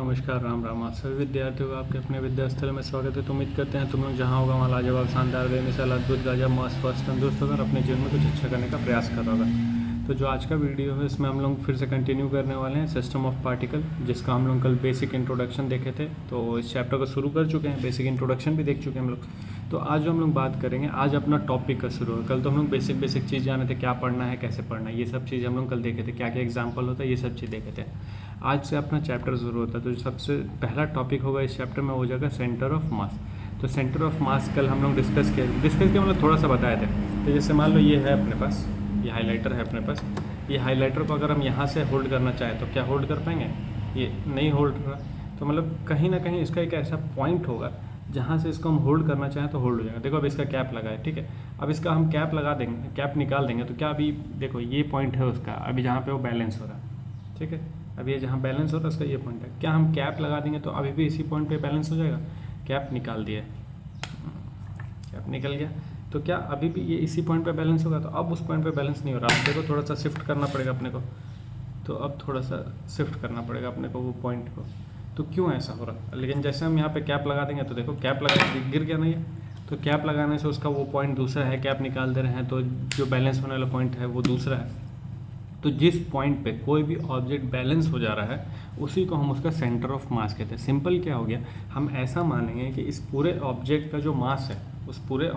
नमस्कार, राम राम। आप सभी विद्यार्थियों का आपके अपने विद्यास्थल में स्वागत है। तो उम्मीद करते हैं तुम लोग जहाँ होगा वहाँ लाजवाब, शानदार, बेमिसाल, अद्भुत, गाजब, मस्त, स्वस्थ, तंदुरुस्त होकर अपने जीवन में कुछ अच्छा करने का प्रयास कर रहा होगा। तो जो आज का वीडियो है इसमें हम लोग फिर से कंटिन्यू करने वाले हैं सिस्टम ऑफ पार्टिकल, जिसका हम लोग कल बेसिक इंट्रोडक्शन देखे थे। तो इस चैप्टर को शुरू कर चुके हैं, बेसिक इंट्रोडक्शन भी देख चुके हैं हम लोग। तो आज जो हम लोग बात करेंगे, आज अपना टॉपिक का शुरू है। कल तो हम लोग बेसिक चीज़ जाने थे, क्या पढ़ना है, कैसे पढ़ना है, ये सब चीज़ हम लोग कल देखे थे, क्या क्या एग्जाम्पल होता है, ये सब चीज़ देखे थे। आज से अपना चैप्टर शुरू होता है। तो सबसे पहला टॉपिक होगा इस चैप्टर में, हो जाएगा सेंटर ऑफ मास। तो सेंटर ऑफ मास कल हम लोग डिस्कस किया मतलब थोड़ा सा बताए थे। तो जैसे मान लो ये है अपने पास, ये हाईलाइटर है अपने पास। ये हाईलाइटर को अगर हम यहाँ से होल्ड करना चाहें तो क्या होल्ड कर पाएंगे? ये नहीं होल्ड कर रहा। तो मतलब कहीं ना कहीं इसका एक ऐसा पॉइंट होगा जहाँ से इसको हम होल्ड करना चाहें तो होल्ड हो जाएगा। देखो अब इसका कैप लगा है, ठीक है। अब इसका हम कैप लगा देंगे, कैप निकाल देंगे तो क्या अभी देखो ये पॉइंट है उसका, अभी जहाँ पे वो बैलेंस हो रहा है, ठीक है। अब ये जहाँ बैलेंस हो रहा है उसका ये पॉइंट है। क्या हम कैप लगा देंगे तो अभी भी इसी पॉइंट पे बैलेंस हो जाएगा? कैप निकाल दिया, कैप निकल गया तो क्या अभी भी ये इसी पॉइंट पे बैलेंस होगा? तो अब उस पॉइंट पे बैलेंस नहीं हो रहा। अब देखो थोड़ा सा शिफ्ट करना पड़ेगा अपने को। तो अब थोड़ा सा शिफ्ट करना पड़ेगा अपने को वो पॉइंट को। तो क्यों ऐसा हो रहा है? लेकिन जैसे हम यहाँ पे कैप लगा देंगे तो देखो कैप लगा गिर गया नहीं है। तो कैप लगाने से उसका वो पॉइंट दूसरा है, कैप निकाल दे रहे हैं तो जो बैलेंस होने वाला पॉइंट है वो दूसरा है। तो जिस पॉइंट पे कोई भी ऑब्जेक्ट बैलेंस हो जा रहा है उसी को हम उसका सेंटर ऑफ मास कहते हैं। सिंपल क्या हो गया, हम ऐसा मानेंगे कि इस पूरे ऑब्जेक्ट का जो मास है, इस पूरे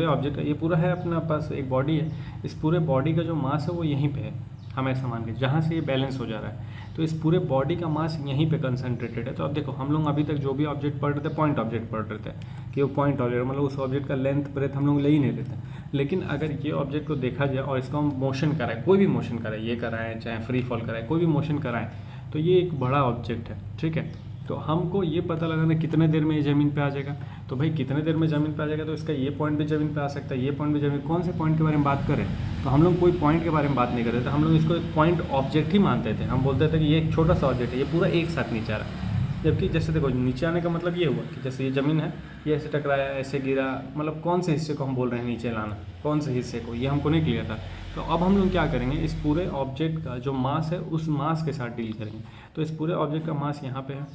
ऑब्जेक्ट का, ये पूरा है अपना पास एक बॉडी है, इस पूरे बॉडी का जो मास है वो यहीं पे है। हम ऐसा मान के जहाँ से ये बैलेंस हो जा रहा है तो इस पूरे बॉडी का मास यहीं पे कंसंट्रेटेड है। तो अब देखो हम लोग अभी तक जो भी ऑब्जेक्ट पढ़ रहे थे, पॉइंट ऑब्जेक्ट पढ़ रहे थे कि वो पॉइंट ऑब्जेक्ट मतलब उस ऑब्जेक्ट का लेंथ ब्रेथ हम लोग ले ही नहीं लेते। लेकिन अगर ये ऑब्जेक्ट को देखा जाए और इसको हम मोशन कराएं, कोई भी मोशन कराएं, ये कराएं चाहे फ्री फॉल कराएं, कोई भी मोशन कराएं, तो ये एक बड़ा ऑब्जेक्ट है, ठीक है। तो हमको ये पता लगाना कितने देर में ये ज़मीन पे आ जाएगा। तो भाई कितने देर में ज़मीन पे आ जाएगा तो इसका ये पॉइंट भी ज़मीन पे आ सकता है, ये पॉइंट भी ज़मीन। कौन से पॉइंट के बारे में बात करें? तो हम लोग कोई पॉइंट के बारे में बात नहीं कर रहे थे, हम लोग इसको एक पॉइंट ऑब्जेक्ट ही मानते थे। हम बोलते थे कि ये एक छोटा सा ऑब्जेक्ट है, ये पूरा एक साथ नीचे आ रहा है। जबकि जैसे देखो नीचे आने का मतलब ये हुआ कि जैसे ये ज़मीन है, ये ऐसे टकराया, ऐसे गिरा, मतलब कौन से हिस्से को हम बोल रहे हैं नीचे लाना, कौन से हिस्से को, ये हमको नहीं क्लियर था। तो अब हम लोग क्या करेंगे, इस पूरे ऑब्जेक्ट का जो मास है उस मास के साथ डील करेंगे। तो इस पूरे ऑब्जेक्ट का मास यहाँ पे है,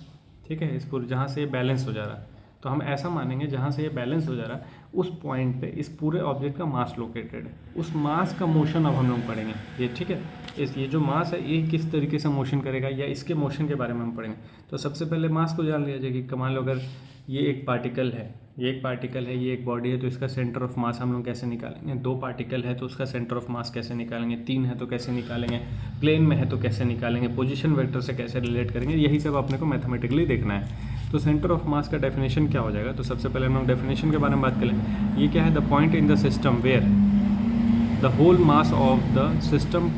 ठीक है, इस पूरे जहाँ से ये बैलेंस हो जा रहा है। तो हम ऐसा मानेंगे जहाँ से ये बैलेंस हो जा रहा है उस पॉइंट पे इस पूरे ऑब्जेक्ट का मास लोकेटेड है। उस मास का मोशन अब हम लोग पढ़ेंगे, ये ठीक है। ये जो मास है ये किस तरीके से मोशन करेगा या इसके मोशन के बारे में हम पढ़ेंगे। तो सबसे पहले मास को जान लिया जाए कि मान लो अगर ये एक पार्टिकल है, ये एक बॉडी है, तो इसका सेंटर ऑफ मास हम लोग कैसे निकालेंगे। 2 पार्टिकल है तो उसका सेंटर ऑफ मास कैसे निकालेंगे, 3 है तो कैसे निकालेंगे, प्लेन में है तो कैसे निकालेंगे, पोजीशन वेक्टर से कैसे रिलेट करेंगे, यही सब अपने को मैथमेटिकली देखना है। तो सेंटर ऑफ मास का डेफिनेशन क्या हो जाएगा? तो सबसे पहले हम लोग डेफिनेशन के बारे में बात करें। ये क्या है? The point in the system where the whole mass of the system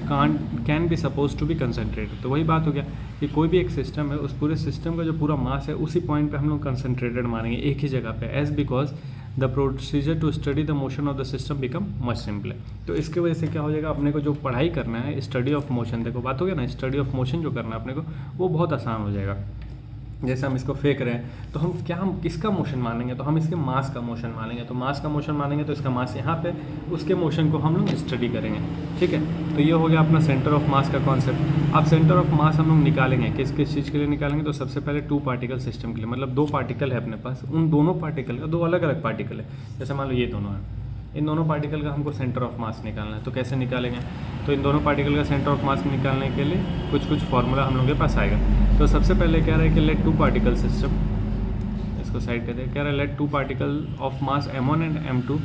can be suppose to be concentrated. तो वही बात हो गया कि कोई भी एक सिस्टम है, उस पूरे सिस्टम का जो पूरा मास है उसी पॉइंट पे हम लोग कंसनट्रेटेड मानेंगे, एक ही जगह पे, as because the procedure to study the motion of the system become much simple. तो इसके वजह से क्या हो जाएगा, अपने को जो पढ़ाई करना है स्टडी ऑफ मोशन, देखो बात हो गया ना, स्टडी ऑफ मोशन जो करना है अपने को वो बहुत आसान हो जाएगा। जैसे हम इसको फेंक रहे हैं तो हम किसका मोशन मानेंगे? तो हम इसके मास का मोशन मानेंगे। तो मास का मोशन मानेंगे तो इसका मास यहाँ पे, उसके मोशन को हम लोग स्टडी करेंगे, ठीक है। तो ये हो गया अपना सेंटर ऑफ मास का कॉन्सेप्ट। अब सेंटर ऑफ मास हम लोग निकालेंगे किस किस चीज़ के लिए निकालेंगे? तो सबसे पहले 2 पार्टिकल सिस्टम के लिए, मतलब 2 पार्टिकल है अपने पास, उन दोनों पार्टिकल का 2 अलग अलग पार्टिकल है। जैसे मान लो ये दोनों है, इन दोनों पार्टिकल का हमको सेंटर ऑफ मास निकालना है। तो कैसे निकालेंगे? तो इन दोनों पार्टिकल का सेंटर ऑफ मास निकालने के लिए कुछ फार्मूला हम लोग के पास आएगा। तो सबसे पहले कह रहा है कि लेट 2 पार्टिकल सिस्टम, इसको साइड कर दे, कह रहा है let 2 particle of mass m1 and m2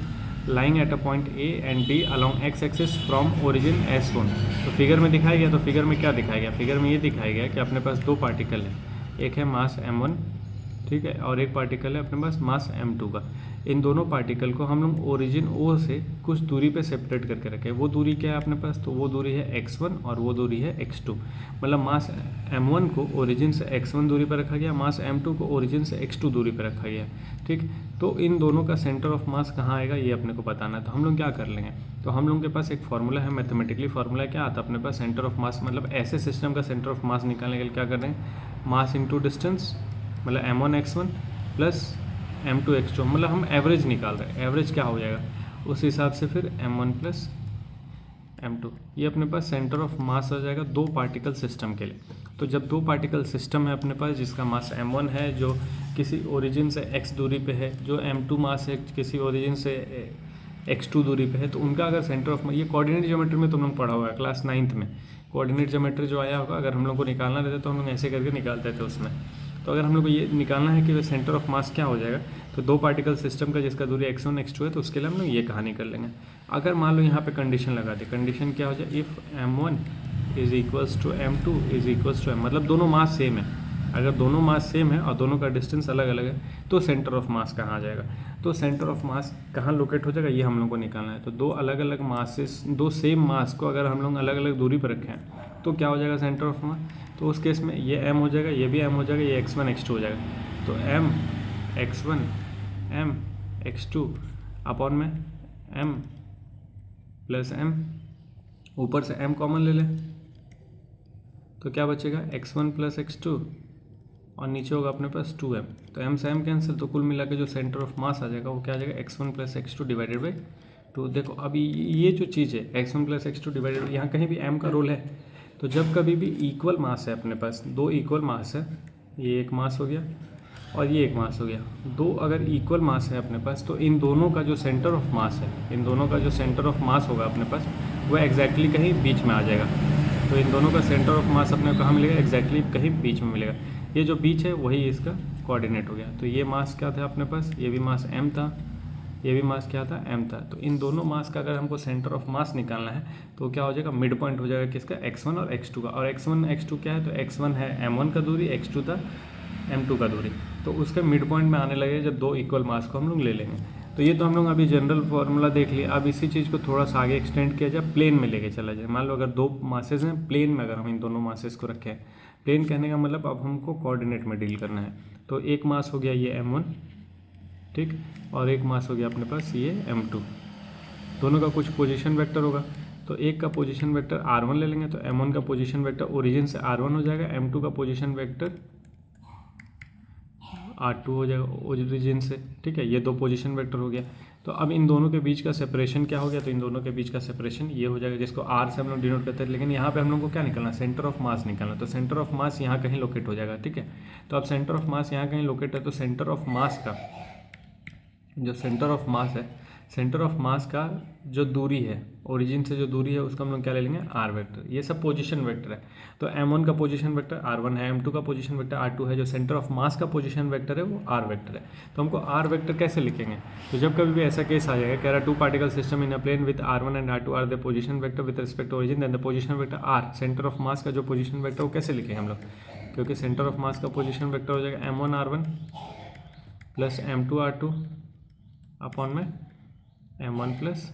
lying at a point a and b along x axis from origin as shown. तो फिगर में दिखाया गया, तो फिगर में क्या दिखाया गया? फिगर में ये दिखाया गया कि अपने पास 2 पार्टिकल है, एक है मास m1, ठीक है, और एक पार्टिकल है अपने पास मास m2 का। इन दोनों पार्टिकल को हम लोग ओरिजिन O से कुछ दूरी पे सेपरेट करके रखे। वो दूरी क्या है अपने पास? तो वो दूरी है x1 और वो दूरी है x2। मतलब मास m1 को ओरिजिन से x1 दूरी पर रखा गया, मास m2 को ओरिजिन से x2 दूरी पर रखा गया, ठीक। तो इन दोनों का सेंटर ऑफ मास कहाँ आएगा ये अपने को बताना है। तो हम लोग क्या कर लेंगे, तो हम लोग के पास एक फार्मूला है, मैथमेटिकली फार्मूला क्या आता है अपने पास? सेंटर ऑफ मास, मतलब ऐसे सिस्टम का सेंटर ऑफ मास निकालने के लिए क्या कर रहे हैं? मास इंटू डिस्टेंस, मतलब m1 x1 plus m2 x2, मतलब हम एवरेज निकाल रहे हैं। एवरेज क्या हो जाएगा उस हिसाब से फिर m1 प्लस m2, ये अपने पास सेंटर ऑफ मास आ जाएगा दो पार्टिकल सिस्टम के लिए। तो जब दो पार्टिकल सिस्टम है अपने पास जिसका मास m1 है जो किसी ओरिजिन से x दूरी पे है, जो m2 मास है किसी ओरिजिन से x2 दूरी पे है, तो उनका अगर सेंटर ऑफ ये कोऑर्डिनेट ज्योमेट्री में तुम लोग पढ़ा हुआ है क्लास 9th में। कोऑर्डिनेट ज्योमेट्री जो आया होगा, अगर हम लोग को निकालना रहता तो हम लोग ऐसे करके निकालते थे उसमें। तो अगर हम लोग को ये निकालना है कि सेंटर ऑफ मास क्या हो जाएगा, तो दो पार्टिकल सिस्टम का जिसका दूरी x1 x2 है, तो उसके लिए हम लोग ये कहानी कर लेंगे। अगर मान लो यहाँ पे कंडीशन लगा दी, कंडीशन क्या हो जाए, if m1 is equals to m2 is equals to m, मतलब दोनों मास सेम है। अगर दोनों मास सेम है और दोनों का डिस्टेंस अलग अलग है, तो सेंटर ऑफ मास कहाँ आ जाएगा। तो सेंटर ऑफ मास कहाँ लोकेट हो जाएगा, ये हम लोग को निकालना है। तो दो अलग अलग मासेस, दो सेम मास को अगर हम लोग अलग अलग दूरी पर रखें तो क्या हो जाएगा सेंटर ऑफ मास। तो उस केस में ये m हो जाएगा, ये भी m हो जाएगा, ये x1 x2 हो जाएगा। तो m x1 m x2 upon में m प्लस m, ऊपर से m कॉमन ले लें तो क्या बचेगा x1 प्लस x2 और नीचे होगा अपने पास 2m। तो m से m कैंसिल, तो कुल मिला के जो सेंटर ऑफ मास आ जाएगा वो क्या आ जाएगा, x1 plus x2 divided by 2। देखो अभी ये जो चीज़ है x1 प्लस x2 डिवाइडेड, यहाँ कहीं भी m का रोल है। तो जब कभी भी इक्वल मास है अपने पास, दो इक्वल मास है, ये एक मास हो गया और ये एक मास हो गया, दो अगर इक्वल मास है अपने पास, तो इन दोनों का जो सेंटर ऑफ मास है, इन दोनों का जो सेंटर ऑफ मास होगा अपने पास वो एग्जैक्टली कहीं बीच में आ जाएगा। तो इन दोनों का सेंटर ऑफ मास अपने को कहाँ मिलेगा, एग्जैक्टली कहीं बीच में मिलेगा। ये जो बीच है वही इसका कोऑर्डिनेट हो गया। तो ये मास क्या था अपने पास, ये भी मास m था, ये भी मास क्या था, m था। तो इन दोनों मास का अगर हमको सेंटर ऑफ मास निकालना है तो क्या हो जाएगा, मिड पॉइंट हो जाएगा किसका, x1 और x2 का। और x1 x2 क्या है, तो x1 है m1 का दूरी, x2 था m2 का दूरी। तो उसके मिड पॉइंट में आने लगेगा जब दो इक्वल मास को हम लोग ले लेंगे। तो ये तो हम लोग अभी जनरल फार्मूला देख लिया। अब इसी चीज़ को थोड़ा सा आगे एक्सटेंड किया जाए, प्लेन में लेके चला जाए। मान लो अगर दो मासेस हैं प्लेन में, अगर हम इन दोनों मासेस को रखें, प्लेन कहने का मतलब अब हमको कोऑर्डिनेट में डील करना है। तो एक मास हो गया ये m1, ठीक, और एक मास हो गया अपने पास ये m2। दोनों का कुछ पोजीशन वेक्टर होगा, तो एक का पोजीशन वेक्टर r1 ले लेंगे, तो m1 का पोजीशन वेक्टर ओरिजिन से r1 हो जाएगा, m2 का पोजीशन वेक्टर r2 हो जाएगा ओरिजिन से, ठीक है। ये दो पोजीशन वेक्टर हो गया। तो अब इन दोनों के बीच का सेपरेशन क्या हो गया, तो इन दोनों के बीच का सेपरेशन ये हो जाएगा, जिसको r से हम लोग डिनोट करते हैं। लेकिन यहाँ पे हम लोग को क्या निकालना, सेंटर ऑफ मास निकालना। तो सेंटर ऑफ मास यहाँ कहीं लोकेट हो जाएगा, ठीक है। तो अब सेंटर ऑफ मास यहाँ कहीं लोकेट है, तो सेंटर ऑफ मास का जो सेंटर ऑफ मास है, सेंटर ऑफ मास का जो दूरी है, ओरिजिन से जो दूरी है, उसका हम लोग क्या ले लेंगे, r वेक्टर। ये सब पोजीशन वेक्टर है। तो m1 का पोजीशन वेक्टर r1 है, m2 का पोजीशन वेक्टर r2 है, जो सेंटर ऑफ मास का पोजीशन वेक्टर है वो r वेक्टर है। तो हमको r वेक्टर कैसे लिखेंगे, तो जब कभी भी ऐसा केस आ जाएगा, कह रहा two particle system in a plane with r1 and r2 are the position vector with respect to origin, then the position vector r, centre of mass का जो पोजीशन वेक्टर वो कैसे लिखेंगे हम लोग, क्योंकि सेंटर ऑफ मास का position vector हो जाएगा m1 r1 plus m2 r2 upon में m1 प्लस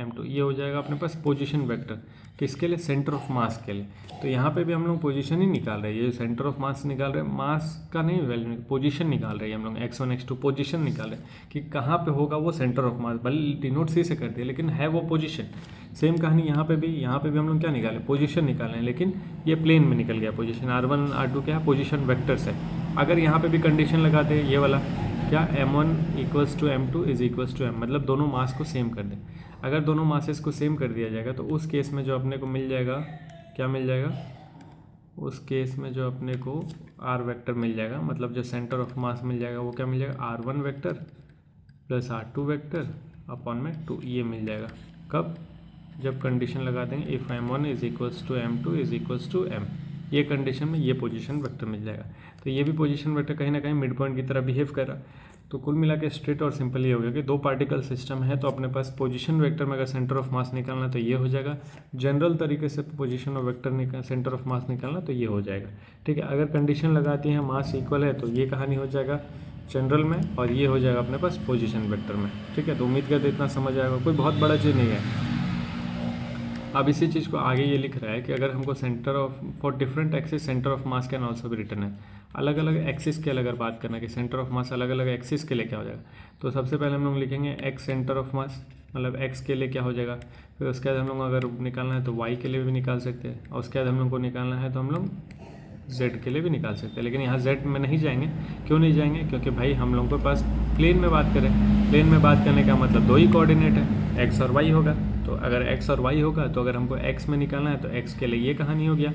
m2। ये हो जाएगा अपने पास पोजीशन वेक्टर किसके लिए, सेंटर ऑफ मास के लिए। तो यहाँ पे भी हम लोग पोजीशन ही निकाल रहे हैं, ये सेंटर ऑफ मास निकाल रहे हैं, मास का नहीं वैल्यू, पोजीशन निकाल रहे हैं हम लोग, x1 x2 पोजीशन निकाल रहे हैं कि कहाँ पे होगा वो सेंटर ऑफ मास। भले डिनोट सी से कर दिया लेकिन है वो पोजीशन। सेम कहानी यहाँ पे भी हम लोग क्या निकाले, पोजीशन निकाले हैं, लेकिन ये प्लेन में निकल गया पोजीशन। r1 r2 क्या है, पोजीशन वेक्टर्स है। अगर यहाँ पे भी कंडीशन लगाते हैं ये वाला क्या, m1 equals to m2 is equals to m, मतलब दोनों मास को सेम कर दें। अगर दोनों मासेस को सेम कर दिया जाएगा तो उस केस में जो अपने को मिल जाएगा, क्या मिल जाएगा, उस केस में जो अपने को r वेक्टर मिल जाएगा, मतलब जो सेंटर ऑफ मास मिल जाएगा वो क्या मिल जाएगा, r1 vector plus r2 vector upon में 2, ये मिल जाएगा। कब, जब कंडीशन लगा देंगे if m1 is equals to m2 is equals to m, ये कंडीशन में ये पोजीशन वेक्टर मिल जाएगा। तो ये भी पोजीशन वेक्टर कहीं ना कहीं मिड पॉइंट की तरह बिहेव कर रहा। तो कुल मिला के स्ट्रेट और सिंपल ये हो गया कि दो पार्टिकल सिस्टम है तो अपने पास पोजीशन वेक्टर में अगर सेंटर ऑफ मास निकालना तो ये हो जाएगा, जनरल तरीके से position of vector centre of मास निकालना तो ये हो जाएगा, ठीक है। अगर कंडीशन लगाती है मास इक्वल है तो ये कहानी हो जाएगा जनरल में, और ये हो जाएगा अपने पास पोजीशन वेक्टर में, ठीक है। तो उम्मीद करते इतना समझ आएगा, कोई बहुत बड़ा चीज़ नहीं है। अब इसी चीज़ को आगे ये लिख रहा है कि अगर हमको centre of for different axis centre of mass can also भी रिटर्न है, अलग अलग एक्सिस के अगर बात करना कि सेंटर ऑफ मास अलग अलग एक्सिस के लिए क्या हो जाएगा, तो सबसे पहले हम लोग लिखेंगे एक्स सेंटर ऑफ मास, मतलब एक्स के लिए क्या हो जाएगा। फिर उसके बाद हम लोग अगर निकालना है तो वाई के लिए भी निकाल सकते हैं, और उसके बाद हम लोग को निकालना है तो हम लोग जेड के लिए भी निकाल सकते हैं। लेकिन यहाँ जेड में नहीं जाएंगे, क्यों नहीं जाएंगे, क्योंकि भाई हम लोगों के पास प्लेन में बात करें, प्लेन में बात करने का मतलब दो ही कोऑर्डिनेट है, एक्स और वाई होगा। तो अगर x और y होगा तो अगर हमको x में निकालना है तो x के लिए ये कहानी हो गया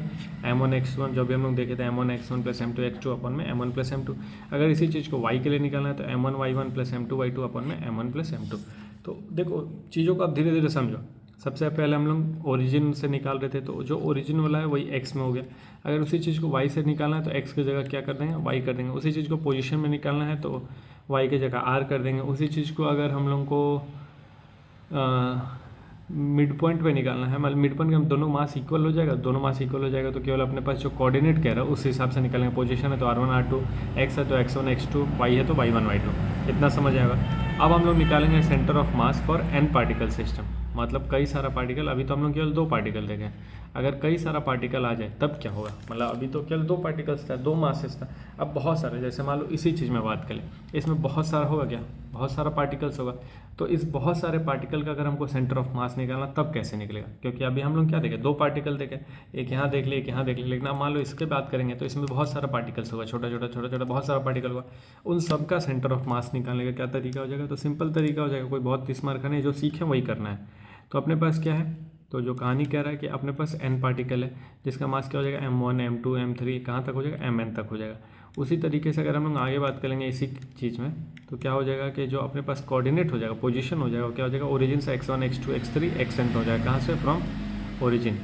m1 x1, जो भी हम लोग देखे थे m1 x1 plus m2 x2 अपन में m1 प्लस m2। अगर इसी चीज़ को y के लिए निकालना है तो m1 y1 plus m2 y2 अपन में m1 प्लस m2। तो देखो चीज़ों को आप धीरे धीरे समझो। सबसे पहले हम लोग ओरिजिन से निकाल रहे थे, तो जो ओरिजिन वाला है वही x में हो गया। अगर उसी चीज़ को y से निकालना है तो x की जगह क्या कर देंगे, y कर देंगे। उसी चीज़ को पोजीशन में निकालना है तो y की जगह r कर देंगे। उसी चीज़ को अगर हम लोग को मिड पॉइंट पे निकालना है, मतलब मिड पॉइंट के हम दोनों मास इक्वल हो जाएगा, दोनों मास इक्वल हो जाएगा तो केवल अपने पास जो कोऑर्डिनेट कह रहा है उस हिसाब से निकालेंगे। पोजीशन है तो r1 r2, x है तो x1 x2, y है तो y1 y2। इतना समझ आएगा। अब हम लोग निकालेंगे centre of mass for n particle system, मतलब कई सारा पार्टिकल। अभी तो हम लोग केवल 2 पार्टिकल देखें, अगर कई सारा पार्टिकल आ जाए तब क्या होगा। मतलब अभी तो केवल 2 पार्टिकल्स था, 2 मासेस था, अब बहुत सारे, जैसे मान लो इसी चीज़ में बात करें, इसमें बहुत सारा होगा, क्या बहुत सारा पार्टिकल्स होगा। तो इस बहुत सारे पार्टिकल का अगर हमको सेंटर ऑफ मास निकालना तब कैसे निकलेगा, क्योंकि अभी हम लोग क्या देखें, 2 पार्टिकल देखें, एक यहाँ देख लिए, एक यहाँ देख लिए। लेकिन अब मान लो इसके बात करेंगे तो इसमें बहुत सारा पार्टिकल्स होगा, छोटा छोटा बहुत सारा पार्टिकल होगा। उन सब का सेंटर ऑफ मास निकालने का क्या तरीका हो जाएगा, तो सिंपल तरीका हो जाएगा, कोई बहुत 30 मार्क नहीं, जो सीखें वही करना है। तो अपने पास क्या है, तो जो कहानी कह रहा है कि अपने पास n पार्टिकल है जिसका मास क्या हो जाएगा, m1 m2 m3, कहाँ तक हो जाएगा, mn तक हो जाएगा। उसी तरीके से अगर हम लोग आगे बात करेंगे इसी चीज़ में, तो क्या हो जाएगा कि जो अपने पास कोऑर्डिनेट हो जाएगा, पोजीशन हो जाएगा, क्या हो जाएगा, ओरिजिन से x1 x2 x3 xn हो जाएगा, कहाँ से, फ्रॉम ओरिजिन।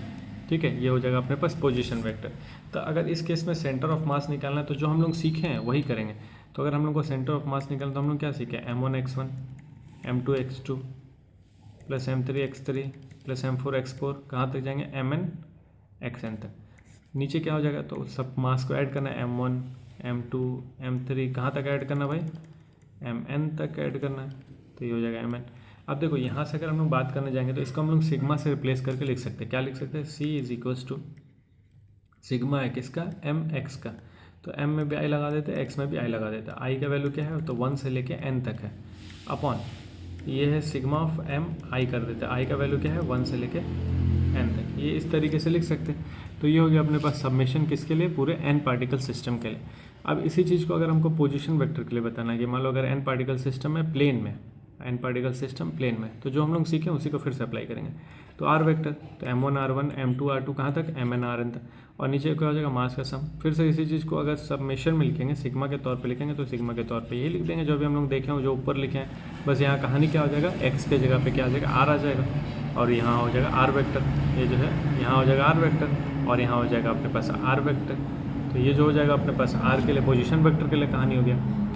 ठीक है, ये हो जाएगा अपने पास पोजीशन वेक्टर। तो अगर इस केस में सेंटर ऑफ मास निकालना है तो जो हम लोग सीखे हैं वही करेंगे। तो अगर हम लोग को सेंटर ऑफ मास निकालना तो हम लोग क्या सीखे, m1 x1 m2 x2 plus m3 x3 plus m4 x4, कहाँ तक जाएंगे, mn xn तक। नीचे क्या हो जाएगा, तो सब मास को ऐड करना है, m1 m2 m3, कहाँ तक ऐड करना भाई, mn तक ऐड करना है, तो ये हो जाएगा mn। अब देखो यहाँ से अगर हम लोग बात करने जाएंगे तो इसको हम लोग सिग्मा से रिप्लेस करके लिख सकते हैं। क्या लिख सकते हैं, c is equals to sigma है किसका, m x का। तो m में भी i लगा देते हैं, x में भी i लगा देते हैं। i का वैल्यू क्या है, तो 1 से लेके n तक है, अपॉन ये है सिग्मा ऑफ m i कर देते हैं। i का वैल्यू क्या है, 1 से लेके n तक। ये इस तरीके से लिख सकते हैं। तो ये हो गया अपने पास सबमिशन किसके लिए, पूरे n पार्टिकल सिस्टम के लिए। अब इसी चीज़ को अगर हमको पोजीशन वेक्टर के लिए बताना है कि मान लो अगर n पार्टिकल सिस्टम है प्लेन में, n पार्टिकल सिस्टम प्लेन में, तो जो हम लोग सीखें उसी को फिर से अप्लाई करेंगे। तो r वेक्टर, तो m1 r1 m2 r2, कहाँ तक, mn rn तक। और नीचे क्या हो जाएगा, मास का सम। फिर से इसी चीज़ को अगर सबमिशन में लिखेंगे, सिग्मा के तौर पे लिखेंगे, तो सिग्मा के तौर पे ये लिख देंगे जो भी हम लोग देखें, जो ऊपर लिखे हैं। बस यहाँ कहानी क्या हो जाएगा, x के जगह पे क्या आ जाएगा, r आ जाएगा, और यहाँ हो जाएगा r वेक्टर। ये जो है यहाँ हो जाएगा r वेक्टर, और यहाँ हो जाएगा अपने पास r वेक्टर। तो ये जो हो जाएगा अपने पास r के लिए, पोजीशन वेक्टर के लिए कहानी हो गया।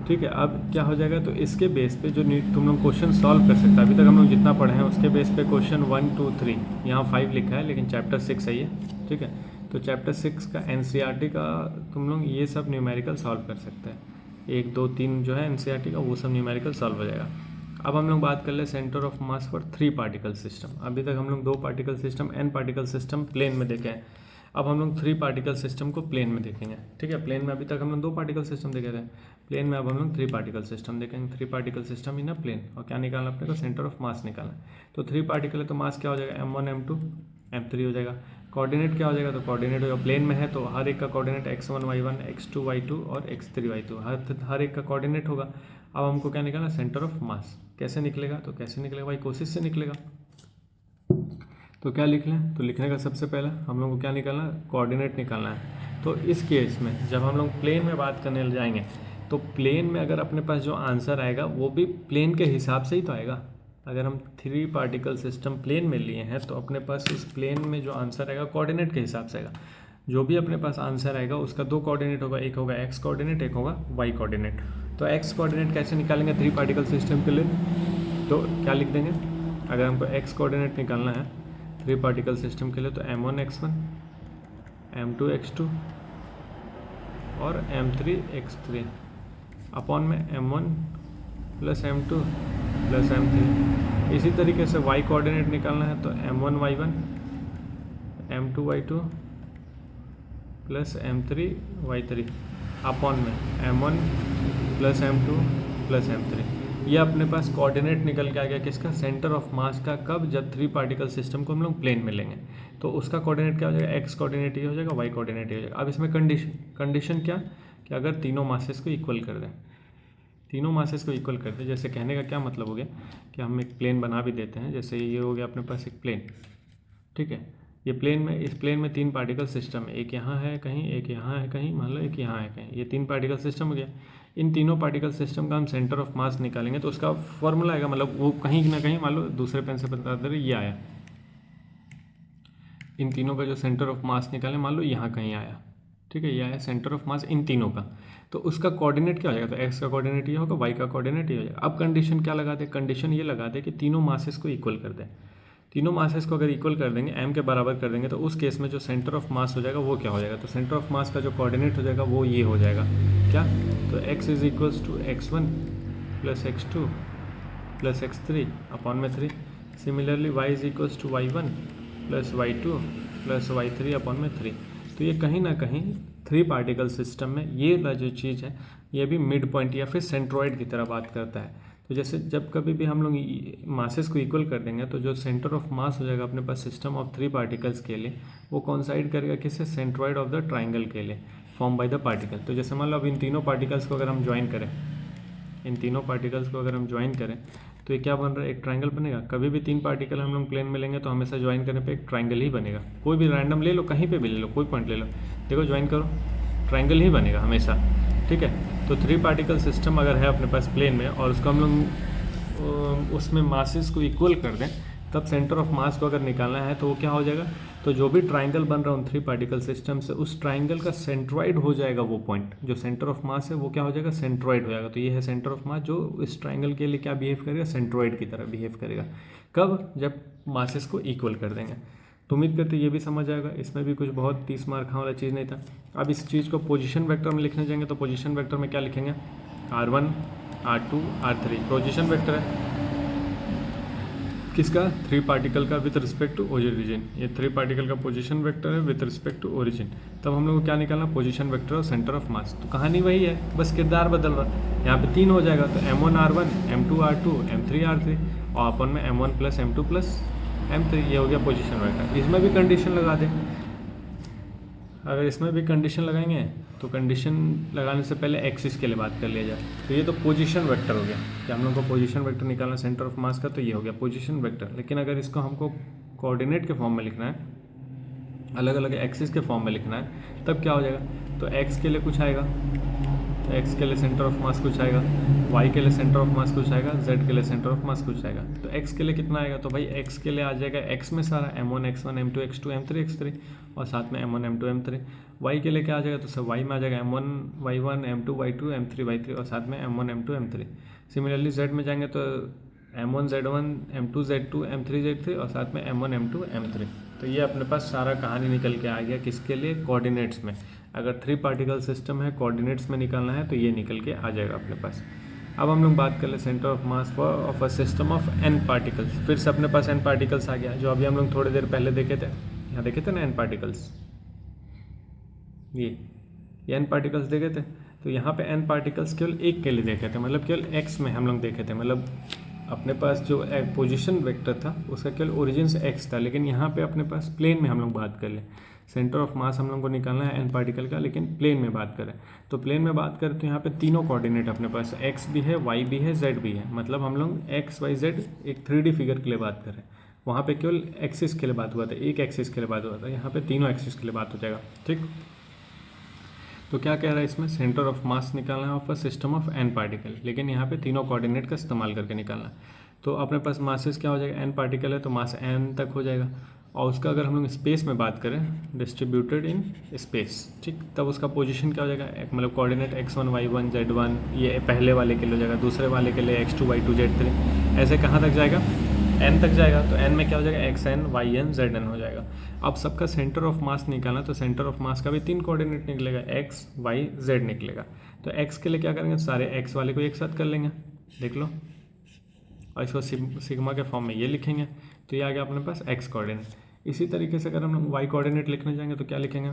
ठीक है, अब क्या हो जाएगा, तो इसके बेस पे जो तुम लोग क्वेश्चन सॉल्व कर सकते हैं, अभी तक हम लोग जितना पढ़े हैं उसके बेस पे क्वेश्चन 1 2 3, यहाँ 5 लिखा है, लेकिन चैप्टर 6 है ये। ठीक है, तो चैप्टर 6 का NCERT का तुम लोग ये सब न्यूमेरिकल सॉल्व कर सकते हैं। 1 2 3 जो है NCERT का, वो सब न्यूमेरिकल सॉल्व हो जाएगा। अब हम लोग बात कर ले centre of mass for 3 particle system. अभी तक हम लोग 2 particle system, n particle system plane में देखे हैं। अब हम लोग 3 पार्टिकल सिस्टम को प्लेन में देखेंगे। ठीक है, प्लेन में अभी तक हम लोग 2 पार्टिकल सिस्टम देखे थे, प्लेन में अब हम लोग 3 पार्टिकल सिस्टम देखेंगे। 3 particle system in a plane, और क्या निकालना अपने को, सेंटर ऑफ मास निकालना है। तो 3 पार्टिकल है तो मास क्या हो जाएगा, m1 m2 m3 हो जाएगा। कोऑर्डिनेट क्या हो जाएगा, तो कोऑर्डिनेट हो जाएगा, प्लेन में है तो हर एक का coordinate x1 y1 x2 y2 और x3 y2, हर एक का कोऑर्डिनेट होगा। अब हमको क्या निकालना, सेंटर ऑफ मास। कैसे निकलेगा, तो कैसे निकलेगा भाई, कोशिश से निकलेगा। तो क्या लिख लें, तो लिखने का सबसे पहला हम लोग को क्या निकालना है, कोऑर्डिनेट निकालना है। तो इस केस में जब हम लोग प्लेन में बात करने जाएंगे तो प्लेन में अगर अपने पास जो आंसर आएगा वो भी प्लेन के हिसाब से ही तो आएगा। अगर हम 3 पार्टिकल सिस्टम प्लेन में लिए हैं तो अपने पास इस प्लेन में जो आंसर आएगा कोऑर्डिनेट के हिसाब से आएगा। जो भी अपने पास आंसर आएगा उसका 2 कोऑर्डिनेट होगा, एक होगा x कोऑर्डिनेट, एक होगा y कोऑर्डिनेट। तो x कोऑर्डिनेट कैसे निकालेंगे 3 पार्टिकल सिस्टम के लिए, तो क्या लिख देंगे, अगर हमको x कोऑर्डिनेट निकालना है 3 पार्टिकल सिस्टम के लिए, तो m1 x1 m2 x2 और m3 x3 अपॉन में m1 plus m2 plus m3। इसी तरीके से y कोऑर्डिनेट निकालना है तो m1 y1 m2 y2 plus m3 y3 upon में m1 plus m2 plus m3। ये अपने पास कोऑर्डिनेट निकल के आ गया किसका, सेंटर ऑफ मास का। कब, जब 3 पार्टिकल सिस्टम को हम लोग प्लेन में लेंगे तो उसका कोऑर्डिनेट क्या हो जाएगा, x कोऑर्डिनेट ये हो जाएगा, y कोऑर्डिनेट ये हो जाएगा। अब इसमें कंडीशन क्या, कि अगर तीनों मासेस को इक्वल कर दें, तीनों मासेस को इक्वल करते हैं। जैसे कहने का क्या मतलब हो गया कि हम एक प्लेन बना भी देते हैं। जैसे ये हो गया अपने पास एक प्लेन, ठीक है। ये प्लेन में, इस प्लेन में 3 पार्टिकल सिस्टम है, एक यहाँ है कहीं, एक यहाँ है कहीं, मान लो एक यहाँ है कहीं, ये 3 पार्टिकल सिस्टम हो गया। इन तीनों पार्टिकल सिस्टम का हम सेंटर ऑफ मास निकालेंगे तो उसका फॉर्मूला आएगा, मतलब वो कहीं ना कहीं मान लो दूसरे पेन से बता दे रहे ये आया, इन तीनों का जो सेंटर ऑफ मास निकालें मान लो यहाँ कहीं आया, ठीक है, ये आया सेंटर ऑफ मास इन तीनों का। तो उसका कोऑर्डिनेट क्या हो जाएगा, तो एक्स का कोऑर्डिनेट ये होगा, वाई का कोऑर्डिनेट ये हो जाएगा। अब कंडीशन क्या लगा दे, कंडीशन ये लगा दे कि तीनों मासेस को इक्वल कर दें। तीनों मासेस को अगर इक्वल कर देंगे, एम के बराबर कर देंगे, तो उस केस में जो सेंटर ऑफ मास हो जाएगा वो क्या हो जाएगा, तो सेंटर ऑफ मास का जो कोऑर्डिनेट हो जाएगा वो ये हो जाएगा क्या, तो x is equals to x1 plus x2 plus x3 upon में 3। Similarly y is equals to y1 plus y2 plus y3 upon में 3। तो ये कहीं ना कहीं 3 पार्टिकल सिस्टम में ये जो चीज़ है ये भी मिड पॉइंट या फिर सेंट्रॉइड की तरह बात करता है। तो जैसे जब कभी भी हम लोग मासेस को इक्वल कर देंगे तो जो सेंटर ऑफ मास हो जाएगा अपने पास सिस्टम ऑफ 3 पार्टिकल्स के लिए, वो कॉन्साइड करेगा किससे, सेंट्रॉइड ऑफ द ट्राइंगल के लिए फॉर्म बाय द पार्टिकल। तो जैसे मान लो अब इन तीनों पार्टिकल्स को अगर हम ज्वाइन करें, इन तीनों पार्टिकल्स को अगर हम ज्वाइन करें तो ये क्या बन रहा है, एक ट्राइंगल बनेगा। कभी भी 3 पार्टिकल हम लोग प्लेन में लेंगे तो हमेशा ज्वाइन करने पे एक ट्राइंगल ही बनेगा। कोई भी रैंडम ले लो, कहीं पे भी ले लो, कोई पॉइंट ले लो, देखो ज्वाइन करो, ट्राइंगल ही बनेगा हमेशा, ठीक है। तो 3 पार्टिकल सिस्टम अगर है अपने पास प्लेन में और उसको हम लोग उसमें मासेस को इक्वल कर दें, तब सेंटर ऑफ मास को अगर निकालना है तो वो क्या हो जाएगा, तो जो भी ट्राइंगल बन रहा है उन 3 पार्टिकल सिस्टम से, उस ट्राइंगल का सेंट्रॉइड हो जाएगा वो पॉइंट, जो सेंटर ऑफ मास है वो क्या हो जाएगा, सेंट्रॉइड हो जाएगा। तो ये है सेंटर ऑफ मास जो इस ट्राइंगल के लिए क्या बिहेव करेगा, सेंट्रॉइड की तरह बिहेव करेगा। कब, जब मासेस को इक्वल कर देंगे। तो उम्मीद करते ये भी समझ आएगा, इसमें भी कुछ बहुत 30 मार्क वाला चीज़ नहीं था। अब इस चीज़ को पोजीशन वेक्टर में लिखने जाएंगे तो पोजीशन वेक्टर में क्या लिखेंगे, R1 R2 R3 position vector है किसका, 3 पार्टिकल का विथ रिस्पेक्ट टू ओरिजिन। ये 3 पार्टिकल का पोजीशन वेक्टर है विथ रिस्पेक्ट टू ओरिजिन। तब हम लोग को क्या निकालना, पोजीशन वेक्टर और सेंटर ऑफ मास। तो कहानी वही है, बस किरदार बदल रहा है। यहाँ पे 3 हो जाएगा तो M1 R1 M2 R2 M3 R3 और अपन में M1 plus M2 plus M3, ये हो गया पोजीशन वेक्टर। इसमें भी कंडीशन लगा दें, अगर इसमें भी कंडीशन लगाएंगे तो कंडीशन लगाने से पहले एक्सिस के लिए बात कर लिया जाए। तो ये तो पोजीशन वेक्टर हो गया कि हम लोग को पोजीशन वेक्टर निकालना सेंटर ऑफ मास का, तो ये हो गया पोजीशन वेक्टर। लेकिन अगर इसको हमको कोऑर्डिनेट के फॉर्म में लिखना है, अलग अलग एक्सिस के फॉर्म में लिखना है, तब क्या हो जाएगा, तो एक्स के लिए कुछ आएगा, तो एक्स के लिए सेंटर ऑफ मास कुछ आएगा, वाई के लिए सेंटर ऑफ मास कुछ आएगा, जेड के लिए सेंटर ऑफ मास कुछ आएगा। तो एक्स के लिए कितना आएगा, तो भाई एक्स के लिए आ जाएगा एक्स में सारा M1 X1 M2 X2 M3 X3 और साथ में M1 M2 M3। वाई के लिए क्या आ जाएगा, तो सब वाई में आ जाएगा M1 Y1 M2 Y2 M3 Y3 और साथ में M1 M2 M3। Similarly Z में जाएंगे तो M1 Z1 M2 Z2 M3 Z3 और साथ में M1 M2 M3। तो ये अपने पास सारा कहानी निकल के आ गया, किसके लिए, कोऑर्डिनेट्स में। अगर 3 पार्टिकल सिस्टम है, कोऑर्डिनेट्स में निकालना है तो ये निकल के आ जाएगा अपने पास। अब हम लोग बात कर ले centre of mass of a system of n particles. फिर से अपने पास n पार्टिकल्स आ गया, जो अभी हम लोग थोड़ी देर पहले देखे थे, यहाँ देखे थे ना n पार्टिकल्स, ये n पार्टिकल्स देखे थे। तो यहाँ पे n पार्टिकल्स केवल एक के लिए देखे थे, मतलब केवल x में हम लोग देखे थे, मतलब अपने पास जो पोजीशन वेक्टर था उसका केवल ओरिजिन से x था। लेकिन यहाँ पे अपने पास प्लेन में हम लोग बात कर ले, सेंटर ऑफ मास हम लोग को निकालना है n पार्टिकल का, लेकिन प्लेन में बात करें तो प्लेन में बात करें तो यहाँ पे तीनों कोऑर्डिनेट अपने पास x भी है, y भी है, z भी है। मतलब हम लोग x y z एक 3D फिगर के लिए बात कर रहे हैं, वहाँ पे केवल एक्सिस के लिए बात हुआ था, एक एक्सिस के लिए बात हुआ था, यहाँ पे तीनों एक्सिस के लिए बात हो जाएगा, ठीक। तो क्या कह रहा है इसमें, सेंटर ऑफ मास निकालना है of a system of n particle, लेकिन यहाँ पे तीनों कोऑर्डिनेट का इस्तेमाल करके निकालना। तो अपने पास मासेस क्या हो जाएगा, n पार्टिकल है तो मास n तक हो जाएगा। और उसका अगर हम लोग स्पेस में बात करें, डिस्ट्रीब्यूटेड इन स्पेस, ठीक, तब उसका पोजीशन क्या हो जाएगा, मतलब कोऑर्डिनेट x1 y1 z1 ये पहले वाले के लिए हो जाएगा, दूसरे वाले के लिए x2 y2 z3, ऐसे कहाँ तक जाएगा, n तक जाएगा। तो n में क्या हो जाएगा, xn yn zn हो जाएगा। अब सबका सेंटर ऑफ मास निकालना, तो सेंटर ऑफ मास का भी 3 कोऑर्डिनेट निकलेगा, x y z निकलेगा। तो x के लिए क्या करेंगे, सारे x वाले को एक साथ कर लेंगे, देख लो, और इसको सिग्मा के फॉर्म में ये लिखेंगे, तो ये आ गया अपने पास x कोऑर्डिनेट। इसी तरीके से अगर हम लोग y कोऑर्डिनेट लिखने जाएंगे तो क्या लिखेंगे,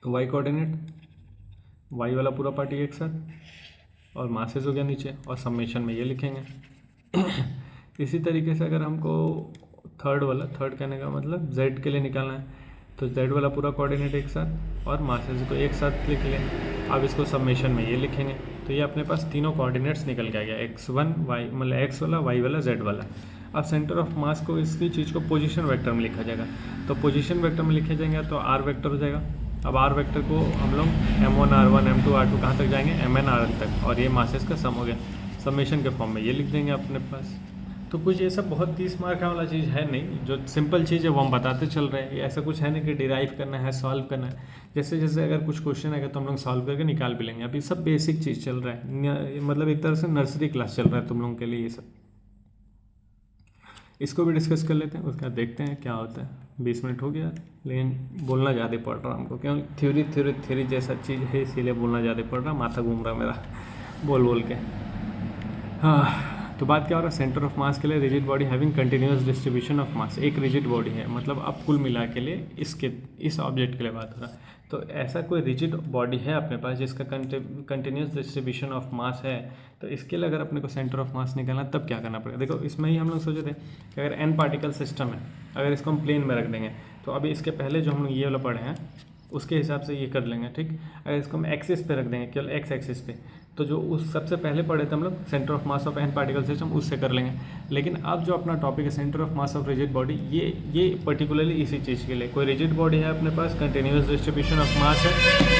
तो y कोऑर्डिनेट, y वाला पूरा पार्टी एक साथ और मासेस हो गया नीचे, और समेशन में ये लिखेंगे। इसी तरीके से अगर हमको थर्ड कहने का मतलब z के लिए निकालना है, तो z वाला पूरा कोऑर्डिनेट एक साथ और मासेस को एक साथ लिख लें। अब इसको समेशन में ये लिखेंगे तो ये अपने पास तीनों कोऑर्डिनेट्स निकल के आ गया, x1 y मतलब x वाला, y वाला, z वाला। अब सेंटर ऑफ मास को, इसकी चीज़ को पोजीशन वेक्टर में लिखा जाएगा, तो पोजीशन वेक्टर में लिखे जाएंगे तो r वेक्टर हो जाएगा। अब r वेक्टर को हम लोग m1 r1 m2 r2 कहाँ तक जाएंगे, mn rn तक, और ये मासेस का सम हो गया, समेशन के फॉर्म में ये लिख देंगे अपने पास। तो कुछ ये सब बहुत 30 मार्क का वाला चीज़ है नहीं, जो सिंपल चीज़ है वो हम बताते चल रहे हैं। ऐसा कुछ है नहीं कि डिराइव करना है, सॉल्व करना है। जैसे जैसे अगर कुछ क्वेश्चन आएगा तो हम लोग सॉल्व करके निकाल भी लेंगे। अभी सब बेसिक चीज़ चल रहा है, मतलब एक तरह से नर्सरी क्लास चल रहा है तुम लोगों के लिए ये सब। इसको भी डिस्कस कर लेते हैं, उसके बाद देखते हैं क्या होता है। 20 मिनट हो गया, लेकिन बोलना ज़्यादा पड़ रहा हमको, क्यों, थ्योरी जैसा चीज़ है, इसीलिए बोलना ज़्यादा पड़ रहा, माथा घूम रहा मेरा बोल के। हाँ, तो बात क्या हो रहा है, सेंटर ऑफ मास के लिए rigid body having continuous distribution of मास, एक रिजिड बॉडी है, मतलब अब कुल मिला के लिए इस ऑब्जेक्ट के लिए बात हो रहा है। तो ऐसा कोई रिजिड बॉडी है अपने पास जिसका कंटिन्यूअस डिस्ट्रीब्यूशन ऑफ मास है, तो इसके लिए अगर अपने को सेंटर ऑफ मास निकालना तब क्या करना पड़ेगा। देखो इसमें ही हम लोग सोचे थे कि अगर n पार्टिकल सिस्टम है, अगर इसको हम प्लेन में रख देंगे तो अभी इसके पहले जो हम ये वाला पढ़े हैं उसके हिसाब से ये कर लेंगे, ठीक। अगर इसको हम एक्सिस पे रख देंगे, केवल एक्स एक्सिस पे, तो जो उस सबसे पहले पढ़े थे हम लोग centre of mass of n particle system, उससे कर लेंगे। लेकिन अब जो अपना टॉपिक है centre of mass of rigid body, ये पर्टिकुलरली इसी चीज़ के लिए, कोई रिजिड बॉडी है अपने पास, कंटिन्यूअस डिस्ट्रीब्यूशन ऑफ मास है,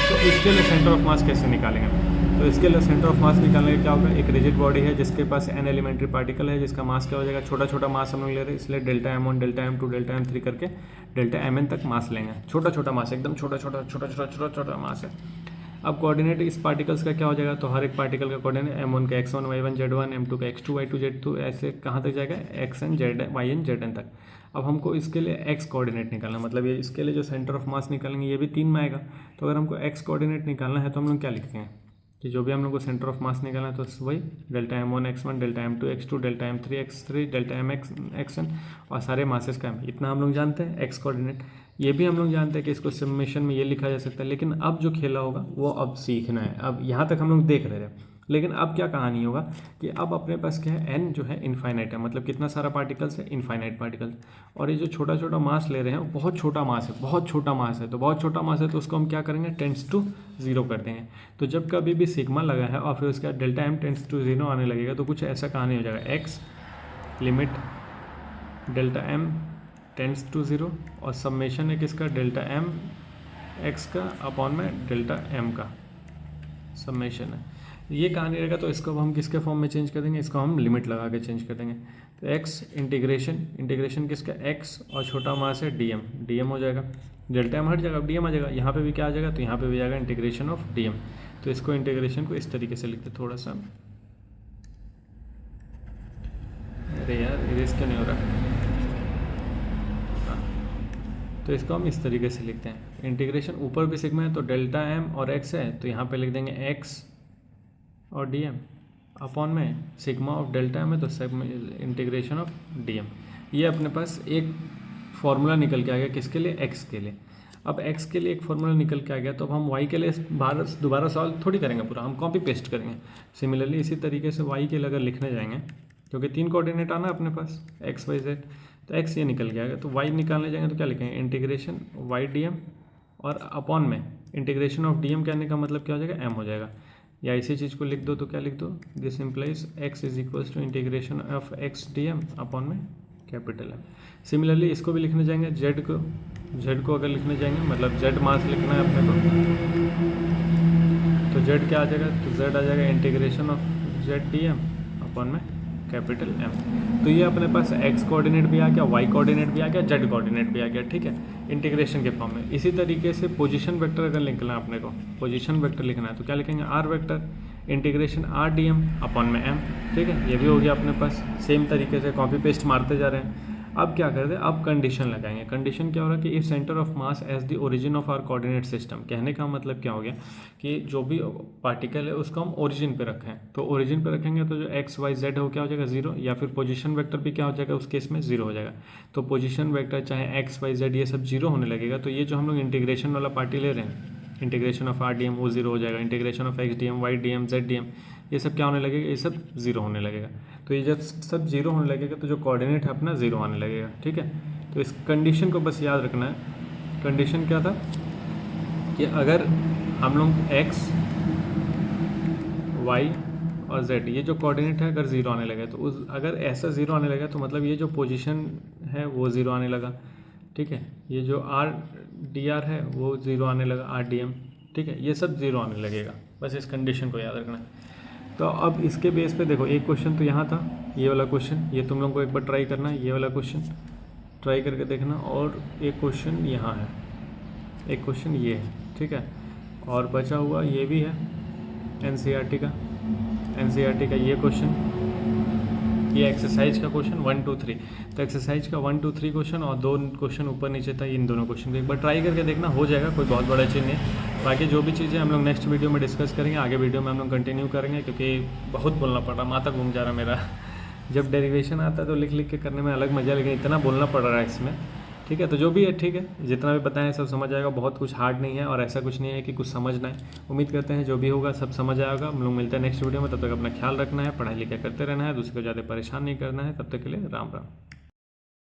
तो इसके लिए सेंटर ऑफ मास कैसे निकालेंगे। तो इसके लिए सेंटर ऑफ मास निकालने का क्या होगा, एक रिजिड बॉडी है जिसके पास एन एलिमेंट्री पार्टिकल है, जिसका मास क्या हो जाएगा, छोटा छोटा मास हम लोग ले रहे हैं, इसलिए delta m1 delta m2 delta m3 करके डेल्टा mn तक मास लेंगे। छोटा छोटा मास, एकदम छोटा मास है। अब कोऑर्डिनेट इस पार्टिकल्स का क्या हो जाएगा, तो हर एक पार्टिकल का कोऑर्डिनेट m1 का x1 y1 z1, m2 का x2 y2 z2, ऐसे कहाँ तक जाएगा, xn yn zn तक। अब हमको इसके लिए x कोऑर्डिनेट निकालना, मतलब ये इसके लिए जो सेंटर ऑफ मास निकालेंगे ये भी 3 में आएगा। तो अगर हमको x कोऑर्डिनेट निकालना है तो हम लोग क्या लिखते हैं कि जो भी हम लोग को सेंटर ऑफ मास निकालना है तो वही delta m1 x1 delta m2 x2 delta m3 x3 delta mx xn, और सारे मासेस का इतना हम लोग जानते हैं x कोऑर्डिनेट। ये भी हम लोग जानते हैं कि इसको समेशन में ये लिखा जा सकता है। लेकिन अब जो खेला होगा वो अब सीखना है। अब यहाँ तक हम लोग देख रहे थे, लेकिन अब क्या कहानी होगा कि अब अपने पास क्या है, n जो है इनफाइनाइट है, मतलब कितना सारा पार्टिकल्स है, इनफाइनाइट पार्टिकल्स। और ये जो छोटा छोटा मास ले रहे हैं वो बहुत छोटा मास है, बहुत छोटा मास है। तो बहुत छोटा मास है तो उसको हम क्या करेंगे, टेंड्स टू 0 कर देंगे। तो जब कभी भी सिग्मा लगा है और फिर उसका डेल्टा m टेंड्स टू 0 आने लगेगा तो कुछ ऐसा कहानी हो जाएगा, x limit delta m tends to 0 और समेशन है किसका, डेल्टा m x का अपॉन में डेल्टा m का समेशन है, ये कहानी रहेगा। तो इसको हम किसके फॉर्म में चेंज कर देंगे, इसको हम लिमिट लगा के चेंज कर देंगे। तो x इंटीग्रेशन किसका, x और छोटा मास है dm हो जाएगा, डेल्टा m हट जाएगा, अब dm आ जाएगा। यहाँ पे भी क्या आ जाएगा, तो यहाँ पे भी आएगा इंटीग्रेशन ऑफ dm। तो इसको इंटीग्रेशन को इस तरीके से लिखते, थोड़ा सा, अरे यार इरेज क्यों नहीं हो रहा, तो इसको हम इस तरीके से लिखते हैं। इंटीग्रेशन ऊपर भी सिग्मा है तो डेल्टा m और x है, तो यहाँ पे लिख देंगे x और dm अपॉन में सिग्मा ऑफ डेल्टा m है तो इंटीग्रेशन ऑफ dm। ये अपने पास एक फॉर्मूला निकल के आ गया, किसके लिए, x के लिए। अब x के लिए एक फॉर्मूला निकल के आ गया, तो अब हम y के लिए दोबारा सॉल्व थोड़ी करेंगे पूरा, हम कॉपी पेस्ट करेंगे। सिमिलरली इसी तरीके से y के लिए अगर लिखने जाएंगे, क्योंकि 3 कोऑर्डिनेट आना अपने पास x y z, तो x ये निकल गया, तो y निकालने जाएंगे तो क्या लिखेंगे, इंटीग्रेशन y dm और अपॉन में इंटीग्रेशन ऑफ dm कहने का मतलब क्या हो जाएगा, m हो जाएगा। या इसी चीज़ को लिख दो तो क्या लिख दो, this implies x is equals to integration of x dm upon में कैपिटल M। सिमिलरली इसको भी लिखने जाएंगे, z को अगर लिखने जाएंगे, मतलब z मास लिखना है अपने को, तो z क्या आ जाएगा, तो z आ जाएगा integration of z dm upon में कैपिटल M। तो ये अपने पास x कोऑर्डिनेट भी आ गया, y कोऑर्डिनेट भी आ गया, z कोऑर्डिनेट भी आ गया, ठीक है, इंटीग्रेशन के फॉर्म में। इसी तरीके से पोजीशन वेक्टर अगर लिखना है अपने को, पोजीशन वेक्टर लिखना है तो क्या लिखेंगे, r vector integration r dm upon में m, ठीक है। ये भी हो गया अपने पास, सेम तरीके से कॉपी पेस्ट मारते जा रहे हैं। अब क्या करते हैं, अब कंडीशन लगाएंगे। कंडीशन क्या हो रहा है कि if centre of mass is the origin of our coordinate system, कहने का मतलब क्या हो गया कि जो भी पार्टिकल है उसको हम ओरिजिन पे रखें, तो ओरिजिन पे रखेंगे तो जो x y z हो क्या हो जाएगा 0, या फिर पोजीशन वेक्टर भी क्या हो जाएगा उस केस में 0 हो जाएगा। तो पोजीशन वेक्टर चाहे x y z ये सब 0 होने लगेगा। तो ये जो हम लोग इंटीग्रेशन वाला पार्टी ले रहे हैं, इंटीग्रेशन ऑफ r dm वो 0 हो जाएगा, integration of x dm y dm z dm ये सब क्या होने लगेगा, ये सब 0 होने लगेगा। तो ये जब सब 0 होने लगेगा तो जो कोऑर्डिनेट है अपना 0 आने लगेगा, ठीक है। तो इस कंडीशन को बस याद रखना है। कंडीशन क्या था कि अगर हम लोग x वाई और जेड, ये जो कोऑर्डिनेट है अगर ज़ीरो आने लगे तो अगर ऐसा ज़ीरो आने लगा तो मतलब ये जो पोजीशन है वो ज़ीरो आने लगा, ठीक है। ये जो आर डी आर है वो ज़ीरो आने लगा, आर डी एम, ठीक है। ये सब ज़ीरो आने लगेगा, बस इस कंडीशन को याद रखना है। तो अब इसके बेस पे देखो, एक क्वेश्चन तो यहाँ था, ये वाला क्वेश्चन, ये तुम लोगों को एक बार ट्राई करना है, ये वाला क्वेश्चन ट्राई करके देखना, और एक क्वेश्चन यहाँ है, एक क्वेश्चन ये है, ठीक है। और बचा हुआ ये भी है एनसीईआरटी का ये क्वेश्चन, ये एक्सरसाइज का क्वेश्चन 1 2 3। तो एक्सरसाइज का 1 2 3 क्वेश्चन और 2 क्वेश्चन ऊपर नीचे था, इन दोनों क्वेश्चन को एक बार ट्राई करके देखना, हो जाएगा, कोई बहुत बड़ा चीज़ नहीं। बाकी जो भी चीज़ें हम लोग नेक्स्ट वीडियो में डिस्कस करेंगे, आगे वीडियो में हम लोग कंटिन्यू करेंगे, क्योंकि बहुत बोलना पड़ रहा, माथा घूम जा रहा मेरा। जब डेरिवेशन आता है तो लिख लिख के करने में अलग मजा, लेकिन इतना बोलना पड़ रहा है इसमें, ठीक है। तो जो भी है ठीक है, जितना भी बताएं सब समझ आएगा, बहुत कुछ हार्ड नहीं है और ऐसा कुछ नहीं है कि कुछ समझना है। उम्मीद करते हैं जो भी होगा सब समझ आएगा। हम लोग मिलते हैं नेक्स्ट वीडियो में, तब तक अपना ख्याल रखना है, पढ़ाई लिखाई करते रहना है, दूसरे को ज़्यादा परेशान नहीं करना है। तब तक के लिए राम राम।